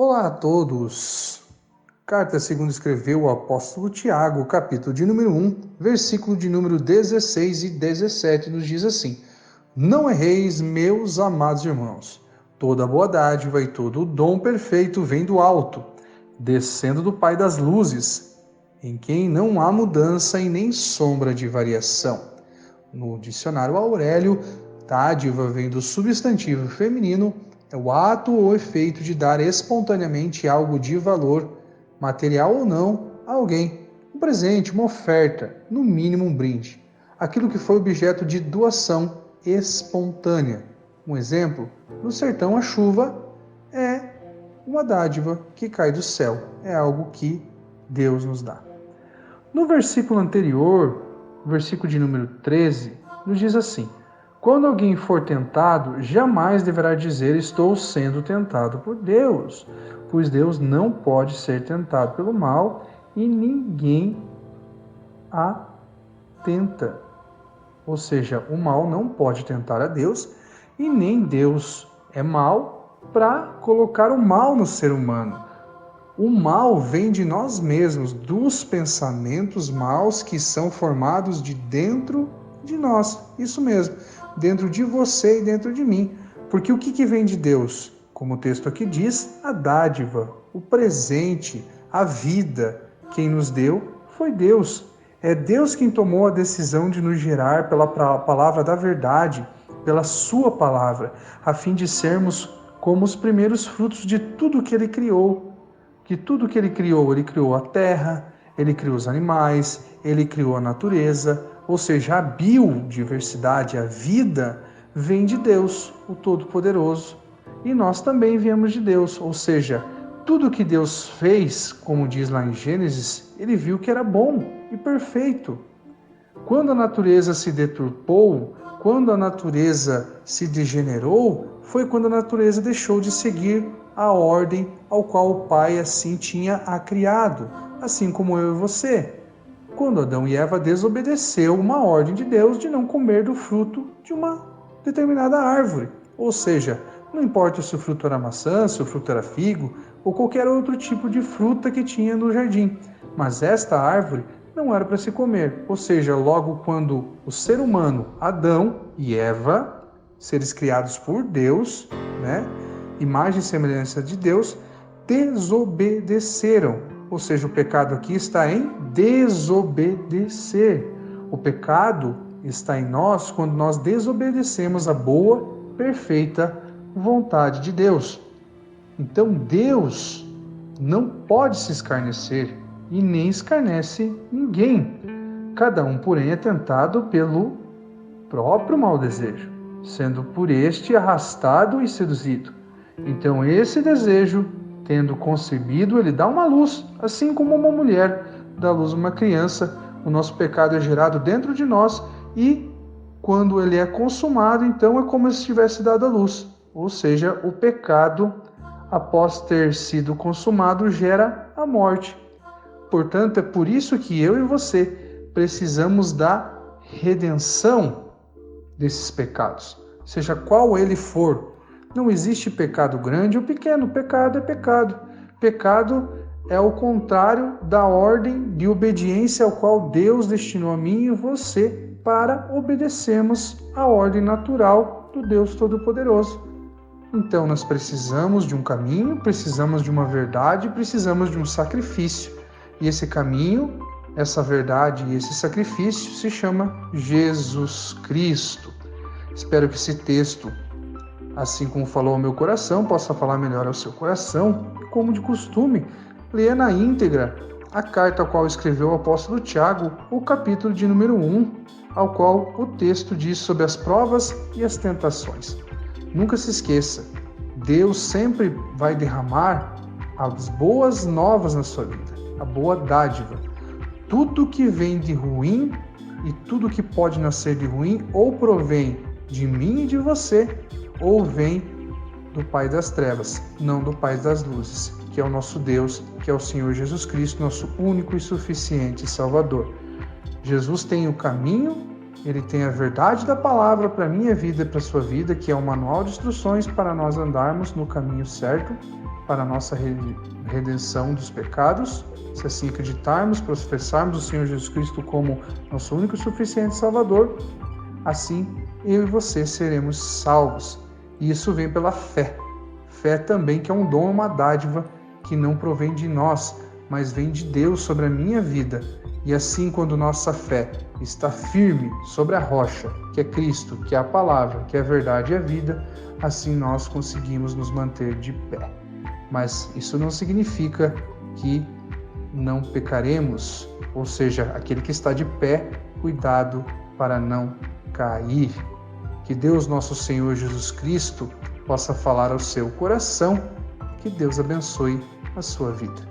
Olá a todos! Carta segundo escreveu o apóstolo Tiago, capítulo de número 1, versículo de número 16 e 17, nos diz assim: Não erreis, meus amados irmãos, toda boa dádiva e todo o dom perfeito vem do alto, descendo do Pai das luzes, em quem não há mudança e nem sombra de variação. No dicionário Aurélio, dádiva vem do substantivo feminino, é o ato ou efeito de dar espontaneamente algo de valor, material ou não, a alguém. Um presente, uma oferta, no mínimo um brinde. Aquilo que foi objeto de doação espontânea. Um exemplo, no sertão a chuva é uma dádiva que cai do céu. É algo que Deus nos dá. No versículo anterior, versículo de número 13, nos diz assim: Quando alguém for tentado, jamais deverá dizer estou sendo tentado por Deus, pois Deus não pode ser tentado pelo mal e ninguém a tenta. Ou seja, o mal não pode tentar a Deus e nem Deus é mal para colocar o mal no ser humano. O mal vem de nós mesmos, dos pensamentos maus que são formados de dentro de nós. Isso mesmo, dentro de você e dentro de mim. Porque o que vem de Deus? Como o texto aqui diz, a dádiva, o presente, a vida. Quem nos deu foi Deus. É Deus quem tomou a decisão de nos gerar pela palavra da verdade, pela sua palavra, a fim de sermos como os primeiros frutos de tudo que Ele criou. Que tudo que Ele criou a terra, Ele criou os animais, Ele criou a natureza, ou seja, a biodiversidade, a vida, vem de Deus, o Todo-Poderoso. E nós também viemos de Deus, ou seja, tudo que Deus fez, como diz lá em Gênesis, Ele viu que era bom e perfeito. Quando a natureza se deturpou, quando a natureza se degenerou, foi quando a natureza deixou de seguir a ordem ao qual o Pai assim tinha a criado, assim como eu e você. Quando Adão e Eva desobedeceu uma ordem de Deus de não comer do fruto de uma determinada árvore. Ou seja, não importa se o fruto era maçã, se o fruto era figo, ou qualquer outro tipo de fruta que tinha no jardim. Mas esta árvore não era para se comer. Ou seja, logo quando o ser humano, Adão e Eva, seres criados por Deus, imagem e semelhança de Deus, desobedeceram. Ou seja, o pecado aqui está em desobedecer. O pecado está em nós quando nós desobedecemos a boa, perfeita vontade de Deus. Então Deus não pode se escarnecer e nem escarnece ninguém. Cada um, porém, é tentado pelo próprio mau desejo, sendo por este arrastado e seduzido. Então esse desejo, tendo concebido, ele dá uma luz, assim como uma mulher dá luz a uma criança. O nosso pecado é gerado dentro de nós e quando ele é consumado, então é como se tivesse dado a luz. Ou seja, o pecado, após ter sido consumado, gera a morte. Portanto, é por isso que eu e você precisamos da redenção desses pecados, seja qual ele for. Não existe pecado grande ou pequeno, pecado é pecado. Pecado é o contrário da ordem de obediência ao qual Deus destinou a mim e você para obedecermos a ordem natural do Deus Todo-Poderoso. Então nós precisamos de um caminho, precisamos de uma verdade, precisamos de um sacrifício. E esse caminho, essa verdade e esse sacrifício se chama Jesus Cristo. Espero que esse texto, assim como falou ao meu coração, possa falar melhor ao seu coração. E como de costume, leia na íntegra a carta a qual escreveu o apóstolo Tiago, o capítulo de número 1, ao qual o texto diz sobre as provas e as tentações. Nunca se esqueça, Deus sempre vai derramar as boas novas na sua vida, a boa dádiva. Tudo que vem de ruim e tudo que pode nascer de ruim ou provém de mim e de você, ou vem do Pai das trevas, não do Pai das luzes, que é o nosso Deus, que é o Senhor Jesus Cristo, nosso único e suficiente Salvador. Jesus tem o caminho, Ele tem a verdade da palavra para a minha vida e para a sua vida, que é um manual de instruções para nós andarmos no caminho certo, para a nossa redenção dos pecados. Se assim acreditarmos, professarmos o Senhor Jesus Cristo como nosso único e suficiente Salvador, assim eu e você seremos salvos. E isso vem pela fé. Fé também que é um dom, uma dádiva que não provém de nós, mas vem de Deus sobre a minha vida. E assim, quando nossa fé está firme sobre a rocha, que é Cristo, que é a palavra, que é a verdade e a vida, assim nós conseguimos nos manter de pé. Mas isso não significa que não pecaremos, ou seja, aquele que está de pé, cuidado para não cair. Que Deus, nosso Senhor Jesus Cristo, possa falar ao seu coração. Que Deus abençoe a sua vida.